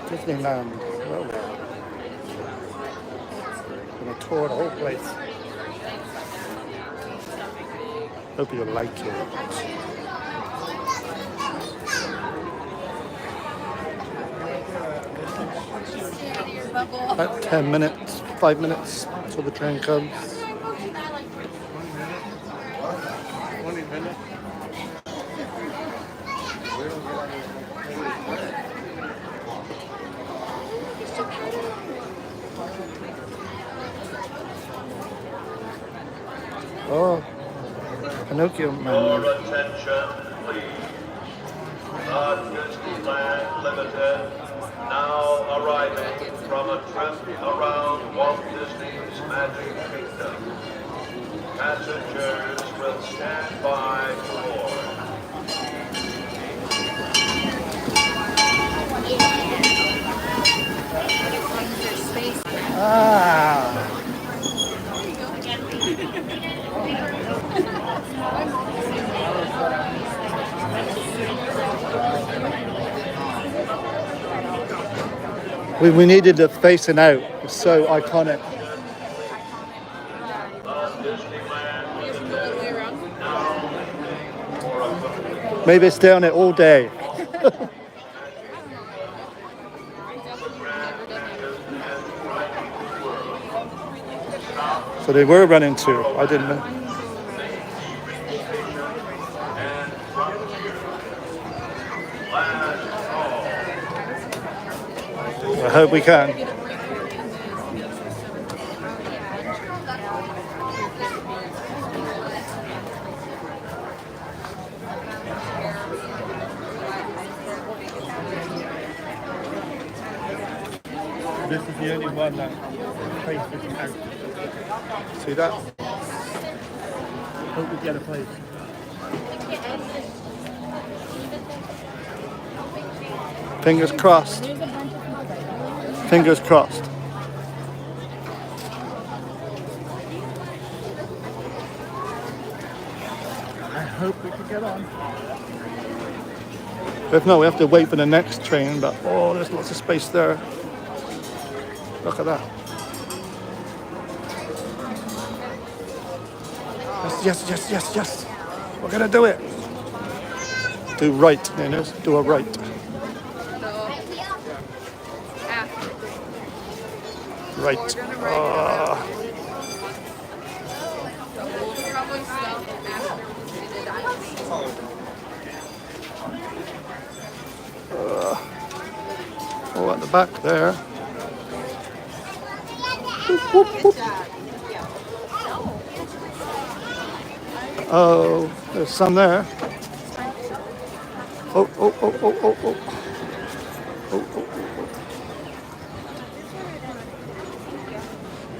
Disneyland. Well, gonna tour the whole place. Hope you like it. About 10 minutes, 5 minutes till the train comes. 20 minutes. Oh, Pinocchio Man. Your attention, please. Disneyland Limited, now arriving from a trip around Walt Disney's Magic Kingdom. Passengers will stand by to board. We needed the facing out. It's so iconic. Maybe stay on it all day. So they were running too. I didn't know. I hope we can. This is the only one that faces out. See that? Hope we get a place. Fingers crossed. Fingers crossed. I hope we can get on. If not, we have to wait for the next train, but oh, there's lots of space there. Look at that. Yes, yes, yes, yes. We're gonna do it. Do right, Nanas. Do a right. Right. Oh, at the back there. Whoop, whoop, whoop. Oh, there's some there. Oh, oh, oh, oh, oh, oh. Oh, oh, oh, oh.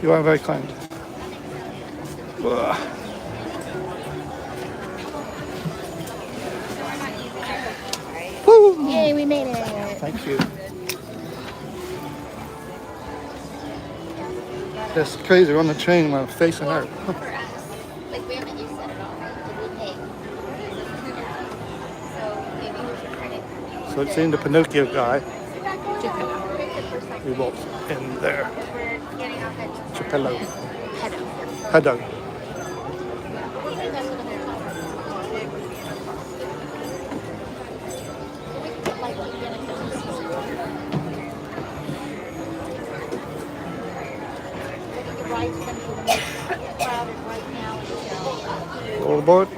You are very kind. Woo. Yay, we made it. Thank you. It's crazy, we're on the train while facing out. Like we haven't used that at all. Did we pay? So maybe we should try it. So it's in the Pinocchio guy. We walked in there. Geppetto. Pedo. All aboard.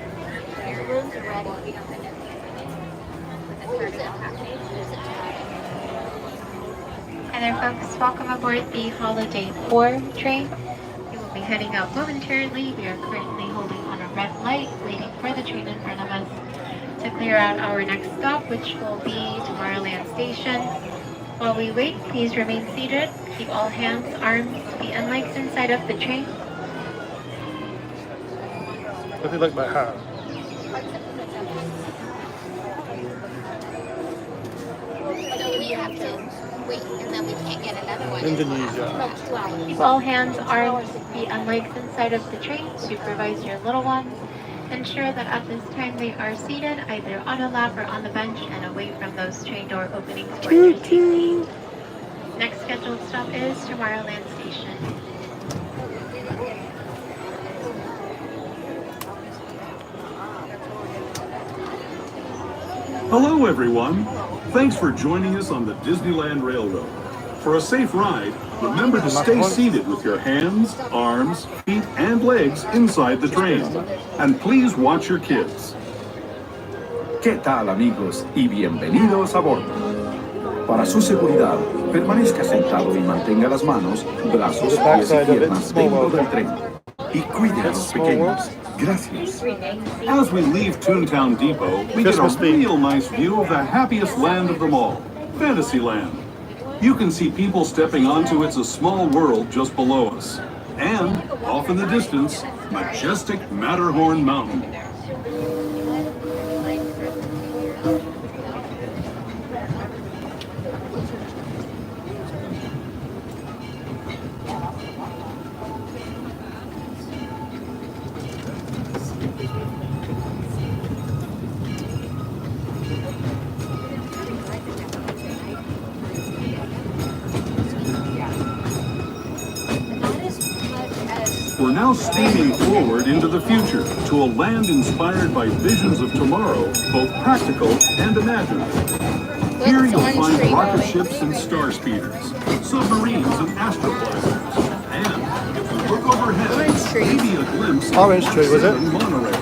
Hi there folks, welcome aboard the Holiday 4 train. We will be heading out momentarily. We are currently holding on a red light, waiting for the train in front of us to clear out our next stop, which will be Tomorrowland Station. While we wait, please remain seated. Keep all hands, arms, feet and legs inside of the train. What do you like my hat? So we have to wait and then we can't get another one. Indonesia. Keep all hands, arms, feet and legs inside of the train. Supervise your little ones. Ensure that at this time they are seated either on a lap or on the bench and away from those train door openings for their safety. Next scheduled stop is Tomorrowland Station. Hello, everyone. Thanks for joining us on the Disneyland Railroad. For a safe ride, remember to stay seated with your hands, arms, feet, and legs inside the train. And please watch your kids. ¿Qué tal, amigos? Y bienvenidos a bordo. Para su seguridad, permanezca sentado y mantenga las manos, brazos, pies y piernas dentro del tren. Y cuide a los pequeños. Gracias. As we leave Toontown Depot, we get a real nice view of the happiest land of them all, Fantasyland. You can see people stepping onto It's a Small World just below us. And, off in the distance, majestic Matterhorn Mountain. We're now steaming forward into the future to a land inspired by visions of tomorrow, both practical and imaginative. Here you'll find rocket ships and star speeders, submarines and astroblasters, and if you look overhead, maybe a glimpse of Orange Tree, was it? monorail.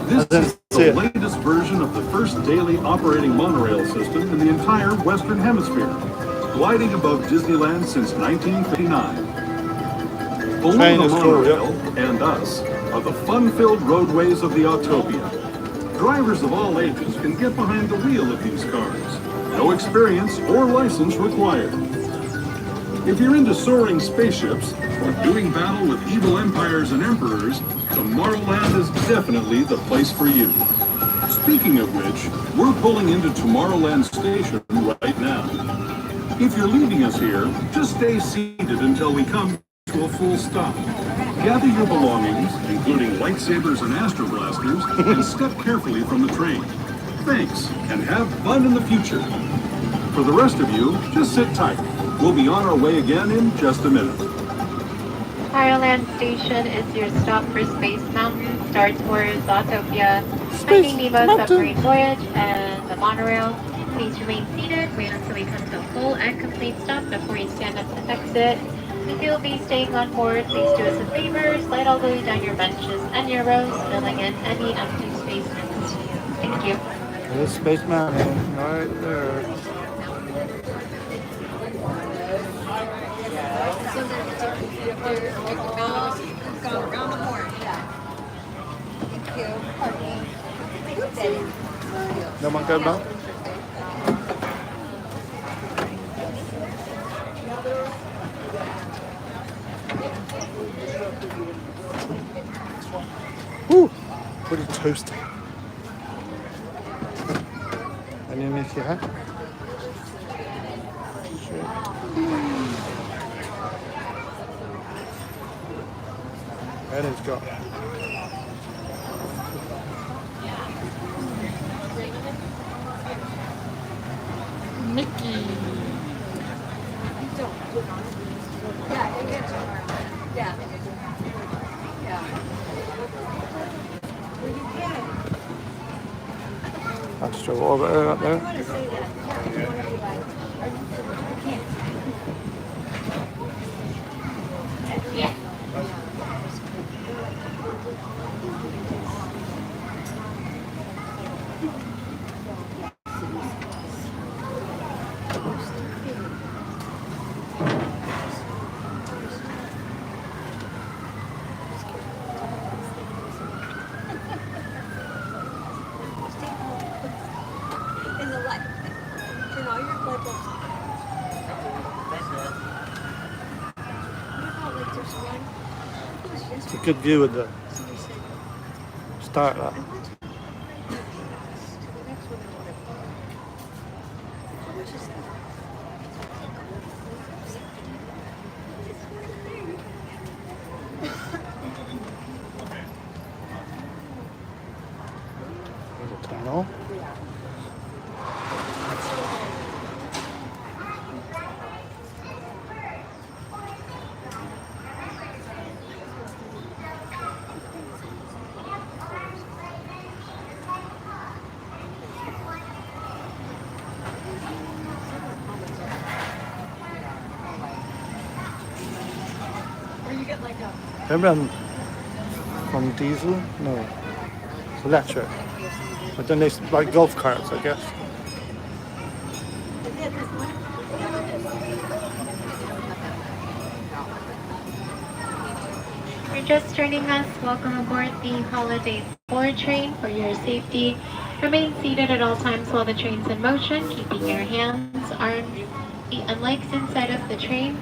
This is the latest version of the first daily operating monorail system in the entire Western Hemisphere, gliding above Disneyland since 1959. Below the monorail and us are the fun-filled roadways of the Autopia. Drivers of all ages can get behind the wheel of these cars. No experience or license required. If you're into soaring spaceships or doing battle with evil empires and emperors, Tomorrowland is definitely the place for you. Speaking of which, we're pulling into Tomorrowland Station right now. If you're leaving us here, just stay seated until we come to a full stop. Gather your belongings, including lightsabers and astroblasters, and step carefully from the train. Thanks, and have fun in the future. For the rest of you, just sit tight. We'll be on our way again in just a minute. Tomorrowland Station is your stop for Space Mountain, Star Tours, Autopia, Finding Nemo Submarine Voyage, and the monorail. Please remain seated, wait until we come to a full and complete stop before you stand up to exit. If you'll be staying on board, please do us a favor, slide all the way down your benches and your rows, filling in any empty space next to you. Thank you. There's Space Mountain right there. No one go back? Woo! Pretty toasty. Underneath your hat. That has got. Mickey. Astro orbiter up there. It's a good view of the start up. tunnel. Remember from diesel? No, it's electric. But then they like golf carts, I guess. If you're just joining us, welcome aboard the Holiday 4 train. For your safety, remain seated at all times while the train's in motion, keeping your hands, arms, feet, and legs inside of the train.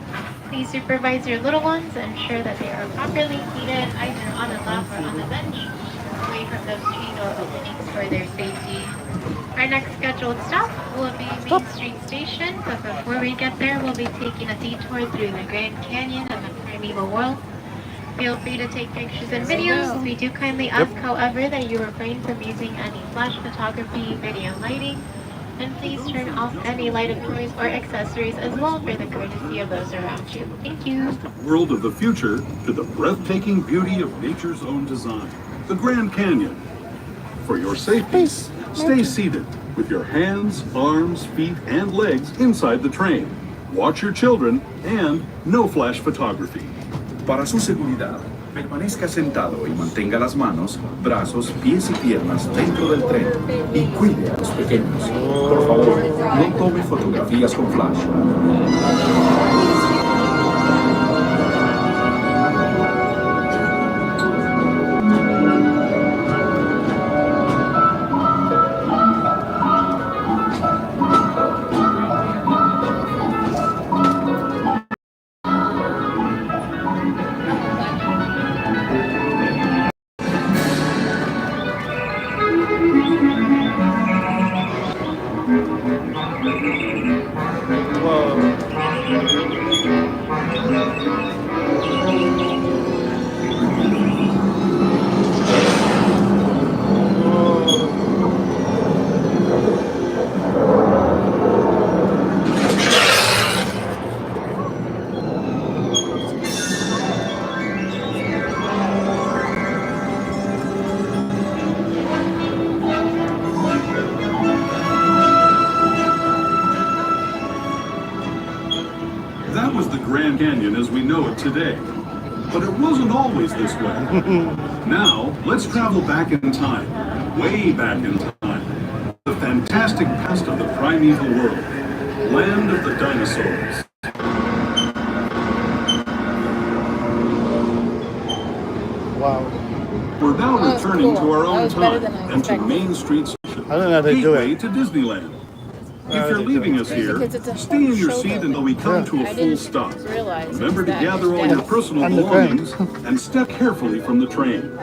Please supervise your little ones and ensure that they are properly seated either on the lap or on the bench, away from those train door openings for their safety. Our next scheduled stop will be Main Street Station, but before we get there, we'll be taking a detour through the Grand Canyon and the Primeval world. Feel free to take pictures and videos. We do kindly ask, however, that you refrain from using any flash photography, video lighting, and please turn off any lighted toys or accessories as well for the courtesy of those around you. Thank you. World of the future to the breathtaking beauty of nature's own design, the Grand Canyon. For your safety, stay seated with your hands, arms, feet, and legs inside the train. Watch your children and no flash photography. Para su seguridad, permanezca sentado y mantenga las manos, brazos, pies y piernas dentro del tren y cuide a los pequeños. Por favor, no tome fotografías con flash. That was the Grand Canyon as we know it today. But it wasn't always this way. Now, let's travel back in time, way back in time. The fantastic past of the primeval world, land of the dinosaurs. Wow. We're now Oh, that's returning cool. to our That own was better time than I and to expected. Main Street Station, I don't know how they do gateway it. to Disneyland. If do you're they do leaving it? us here, Because it's a stay in your show seat building. until we come to a I full didn't stop. realize Remember to that gather all your personal Underground. belongings and step carefully from the train.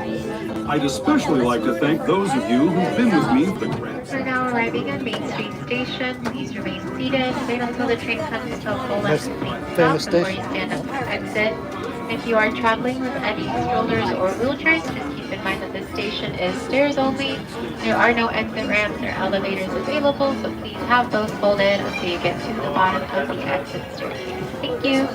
I'd especially like to thank those of you who've been with me for the Grand. We're now arriving at Main Street Station. Please remain seated. Wait until the train comes to a full length stop famous before you station. stand up to exit. If you are traveling with any strollers or wheelchairs, just keep in mind that this station is stairs only. There are no exit ramps or elevators available, so please have those folded until you get to the bottom of the exit staircase. Thank you.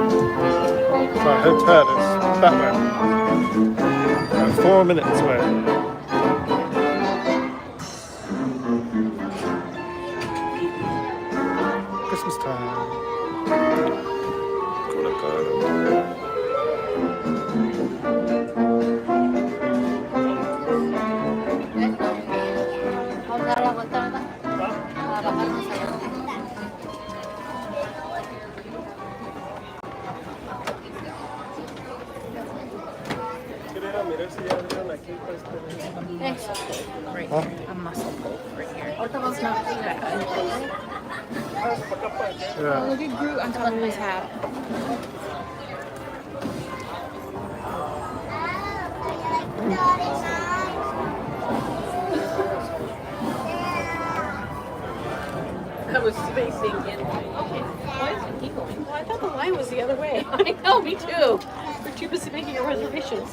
So our hotel is that way. 4 minutes away. Christmas time. Thanks. Right here. A muscle pull right here. It's not bad. Yeah. Look at Groot on top of his hat. I was spacing in. Okay. Why is it keep going? Well, I thought the light Mine was the other way. I know, me too. We're too busy making our reservations.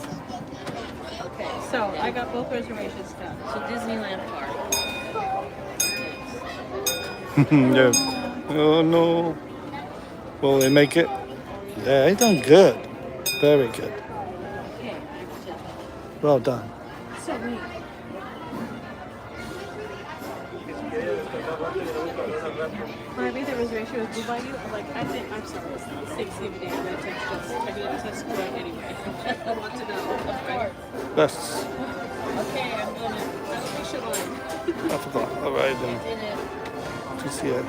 Okay, so I got both reservations done. So Disneyland Park. Yeah. Oh no. Will they make it? Yeah, they done good. Very good. Okay. Well done. So wait. When I made that reservation with Blue Bayou, I'm like, I'm sorry, it's not the same day. I'm going to text us. I'm going to text Gwen anyway. I want to know. Yes. Okay, I'm doing it. Reservation line. I forgot. All right then. In it. To see it.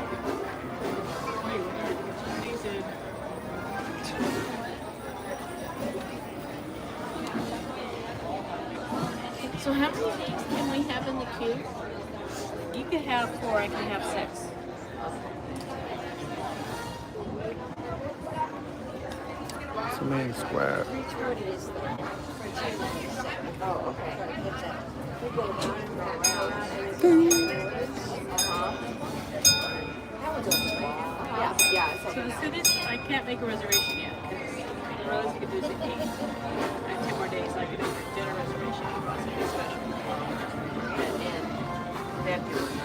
So how many things can we have in the queue? You can have 4, I can have 6. It's the main square. Oh, okay. So the soonest, I can't make a reservation yet because the earliest you can do is at 8. I have 10 more days, I can do a dinner reservation for something special. And then February.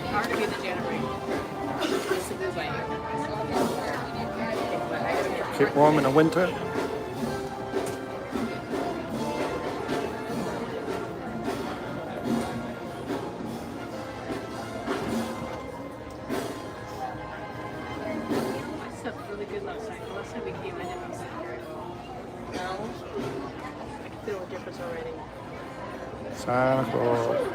Hard to be the January. It's a Blue Bayou. Keep warm in the winter. I slept really good last night. The last time we came, I didn't sleep very well. No? I can feel a difference already. Santa Claus.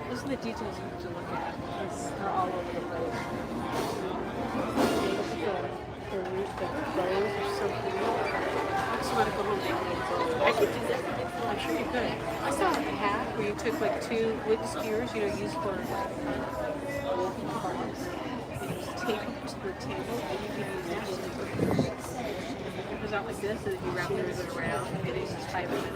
Those are the details you have to look at. They're all over the place. The roof, the clothes are so pretty. I just want to go home and make it. I could do that. I'm sure you could. I saw a hat where you took like 2 wood skewers, used for walking cars. And you just tape them to the table and you can use it. It goes out like this and then you wrap the ribbon around and it uses 5 minutes.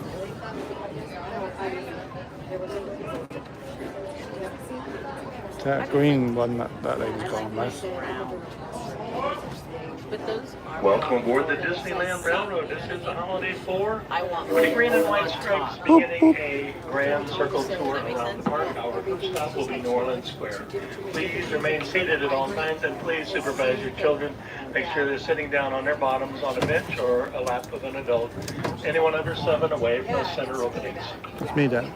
That green one that lady's gone, nice. But those are Welcome aboard the Disneyland Railroad. This is the Holiday 4. I want With green and white stripes beginning a grand circle tour around the park. Our first stop will be New Orleans Square. Please remain seated at all times and please supervise your children. Make sure they're sitting down on their bottoms on a bench or a lap of an adult. Anyone under 7 away from the center openings. It's me then.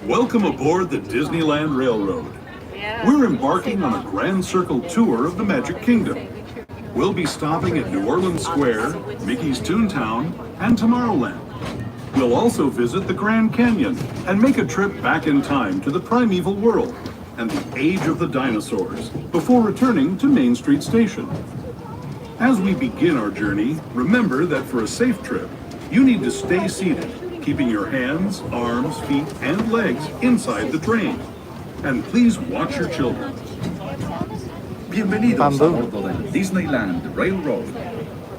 Welcome aboard the Disneyland Railroad. Yeah. We're embarking on a grand circle tour of the Magic Kingdom. We'll be stopping at New Orleans Square, Mickey's Toontown, and Tomorrowland. We'll also visit the Grand Canyon and make a trip back in time to the Primeval world and the age of the dinosaurs before returning to Main Street Station. As we begin our journey, remember that for a safe trip, you need to stay seated, keeping your hands, arms, feet, and legs inside the train. And please watch your children. Bienvenidos a bordo del Disneyland Railroad.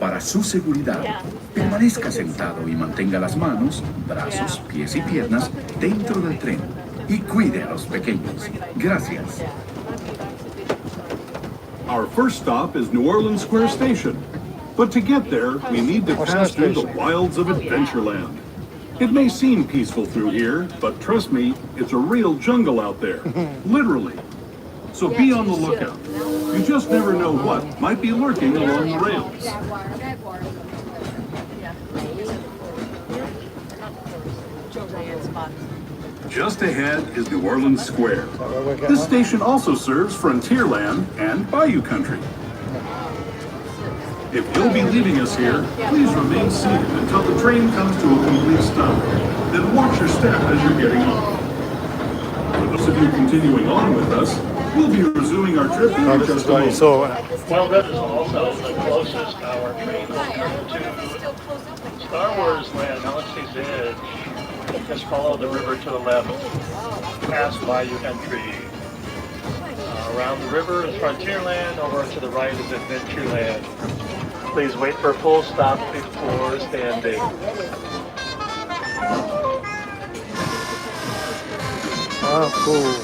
Para su seguridad, permanezca sentado y mantenga las manos, brazos, pies y piernas dentro del tren. Y cuide a los pequeños. Gracias. Our first stop is New Orleans Square Station. But to get there, we need to pass through the wilds of Adventureland. It may seem peaceful through here, but trust me, it's a real jungle out there. Literally. So be on the lookout. You just never know what might be lurking along the rails. Just ahead is New Orleans Square. This station also serves Frontierland and Bayou Country. If you'll be leaving us here, please remain seated until the train comes to a complete stop. Then watch your step as you're getting off. For those of you continuing on with us, we'll be resuming our trip in just a moment. Well, that is also the closest our train to Star Wars Land, Galaxy's Edge. Just follow the river to the left, past Bayou Country. Around the river is Frontierland, over to the right is Adventureland. Please wait for a full stop before standing. Oh, cool.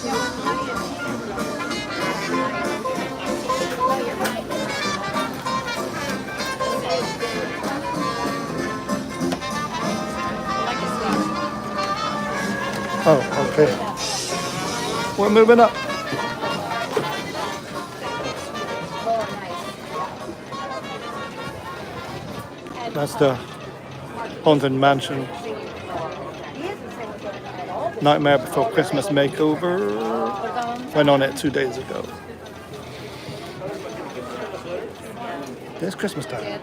Oh, okay. We're moving up. That's the Haunted Mansion. Nightmare Before Christmas makeover. Went on it 2 days ago. It's Christmas time.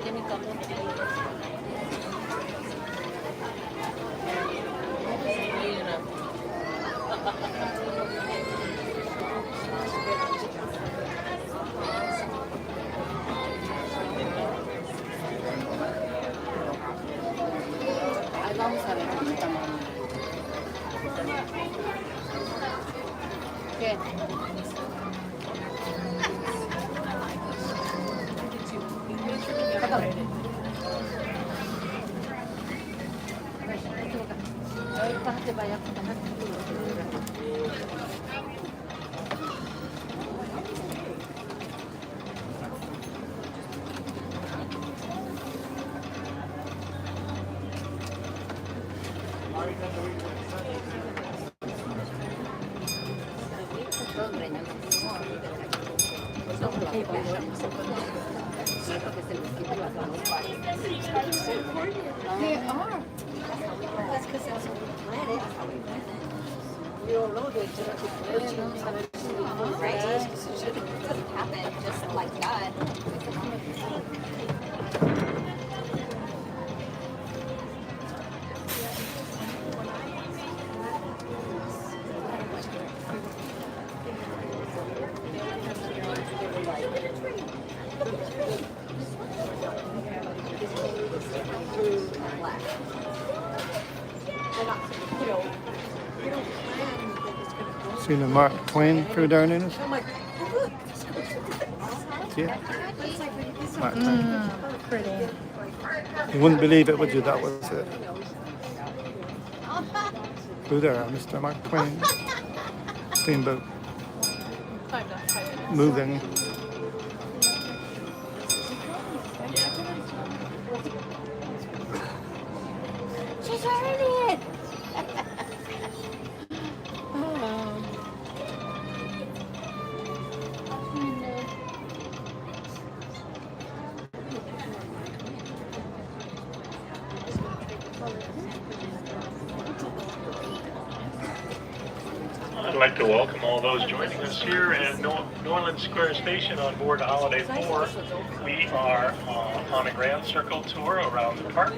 They are. That's because it's a planet. You don't know that it's a planet. Right? It doesn't happen just like that. Seen the Mark Twain crew down in it? Yeah. Mark Twain. Pretty. You wouldn't believe it, would you? That was it. Who there? Mr. Mark Twain. Steamboat. Moving. She's wearing it. I'd like to welcome all those joining us here at Norland Square Station on board Holiday 4. We are on a grand circle tour around the park.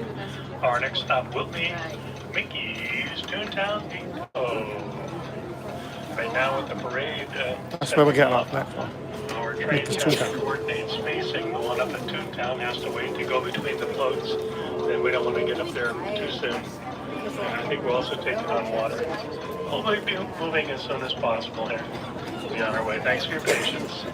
Our next stop will be Mickey's Toontown Depot. Right now with the parade. That's where we're getting off next one. Our train Mickey's has Toontown. coordinate spacing. The one up at Toontown has to wait to go between the floats. And we don't want to get up there too soon. And I think we're also taking on water. We'll be moving as soon as possible here. We'll be on our way. Thanks for your patience.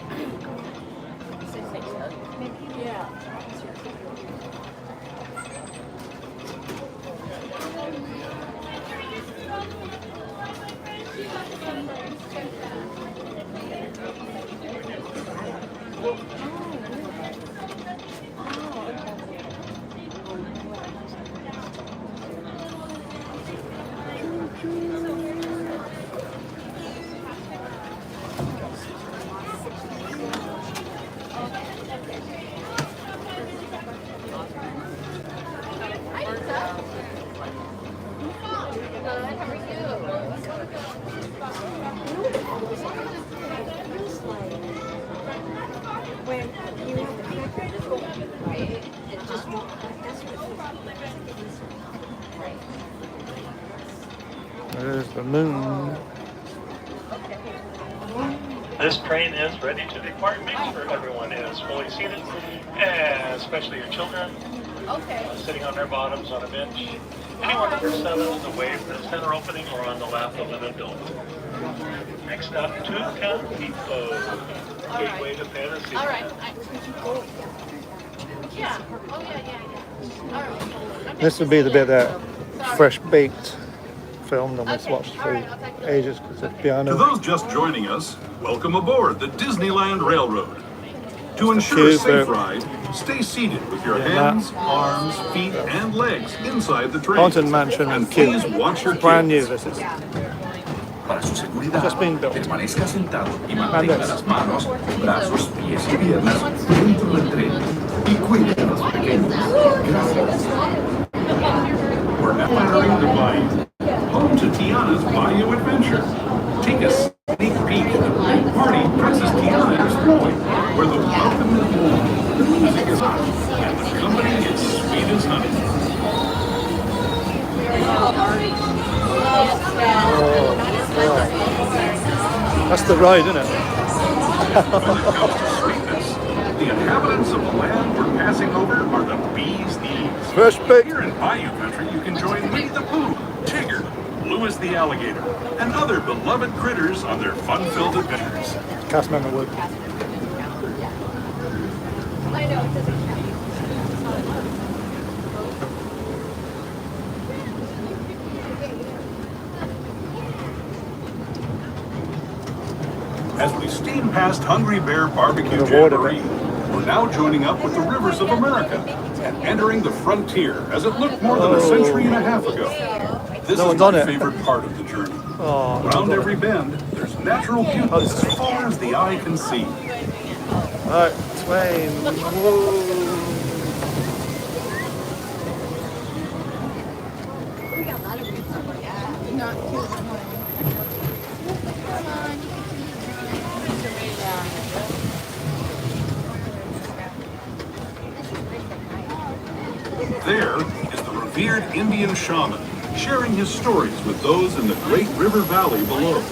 There's the moon. This train is ready to depart. Make sure everyone is fully seated, and especially your children. Sitting on their bottoms on a bench. Anyone under 7 is away from the center opening or on the lap of an adult. Next up, Toontown Depot. Gateway to Fantasy. All right. This would be the bit that fresh baked film that we've watched for ages because it's To piano. those just joining us, welcome aboard the Disneyland Railroad. To ensure queue a safe for- ride, stay seated with your Yeah, hands, arms, feet, and legs inside the train. Haunted Mansion And and queue. please watch your Brand new, kids. this is. Para su seguridad, Just been built. permanezca sentado y mantenga And this. las manos, brazos, pies y piernas dentro del tren y cuide a los pequeños. Gracias. We're now entering Dubai, home to Tiana's Bayou Adventure. Take a sneak peek at the big party Princess Tiana is throwing, where the welcome is warm, the music is hot, and the company is sweet as honey. That's the ride, isn't it? When it comes to sweetness, the inhabitants of the land we're passing over are the bee's knees. Fresh baked. Here in Bayou Country, you can join Winnie the Pooh, Tigger, Louis the Alligator, and other beloved critters on their fun-filled adventures. Cast member would. As we steam past Hungry Bear Barbecue The water, Jamboree, we're now joining up with the rivers of America and entering the frontier as it looked more than a century and a half ago. This No is one's on my it. favorite part of the journey. Oh, Around every bend, there's natural beauty Oh, this is- as far as the eye can see. Alright, Twain. Whoa. There is the revered Indian shaman, sharing his stories with those in the great river valley below.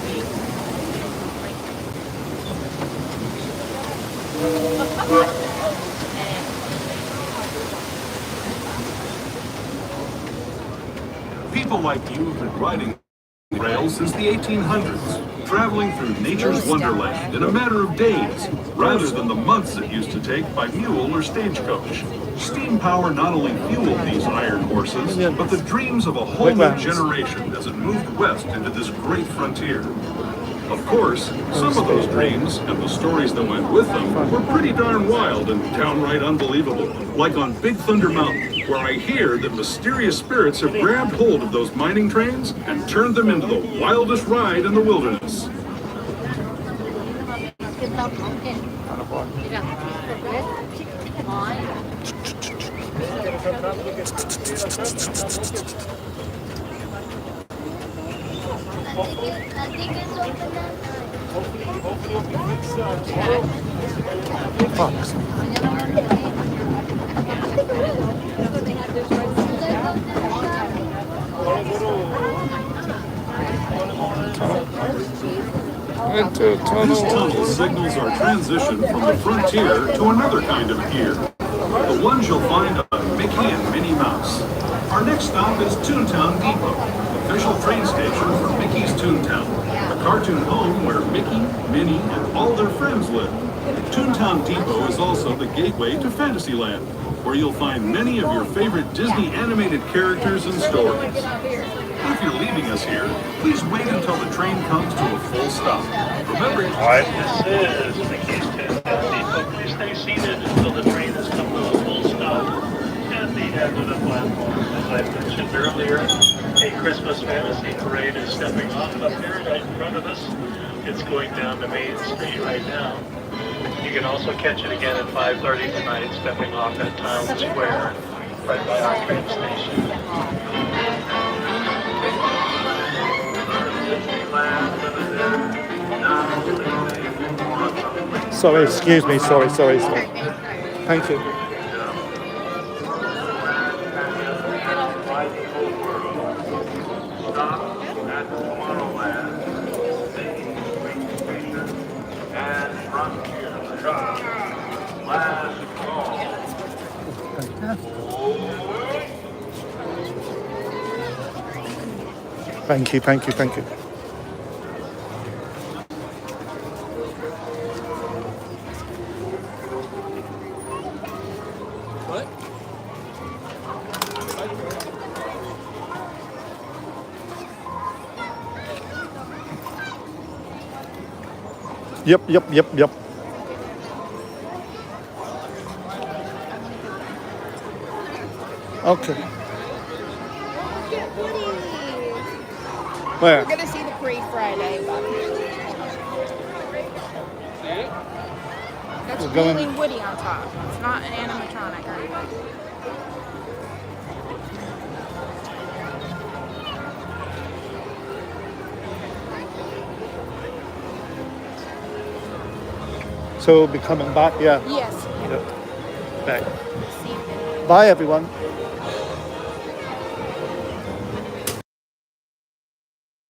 People like you have been riding rails since the 1800s, traveling through nature's wonderland in a matter of days, rather than the months it used to take by mule or stagecoach. Steam power not only fueled these iron horses, but the dreams of a whole new Wigwams. generation as it moved west into this great frontier. Of course, some of those dreams and the stories that went with them were pretty darn wild and downright unbelievable. Like on Big Thunder Mountain, where I hear that mysterious spirits have grabbed hold of those mining trains and turned them into the wildest ride in the wilderness. Fox. Into This tunnel. tunnel signals our transition from the frontier to another kind of gear. The ones you'll find on Mickey and Minnie Mouse. Our next stop is Toontown Depot, official train station for Mickey's Toontown, a cartoon home where Mickey, Minnie, and all their friends live. Toontown Depot is also the gateway to Fantasyland, where you'll find many of your favorite Disney animated characters and stories. If you're leaving us here, please wait until the train comes to a full stop. Remember, This is Mickey's Toontown Depot. Please stay seated until the train has come to a full stop at the end of the platform. As I mentioned earlier, a Christmas fantasy parade is stepping off up here right in front of us. It's going down to Main Street right now. You can also catch it again at 5:30 tonight, stepping off at Town Square, right by our train station. Sorry, excuse me, sorry. Thank you. Stop at Tomorrowland, and Frontier. Last call. Thank you. Yep, yep, yep, yep. Okay. Where? We're gonna see the pre-Friday one. That's We're going- really Woody on top. It's not an animatronic or anything. So we'll be coming back, yeah. Yes. Yep. Back. See you. Bye, everyone.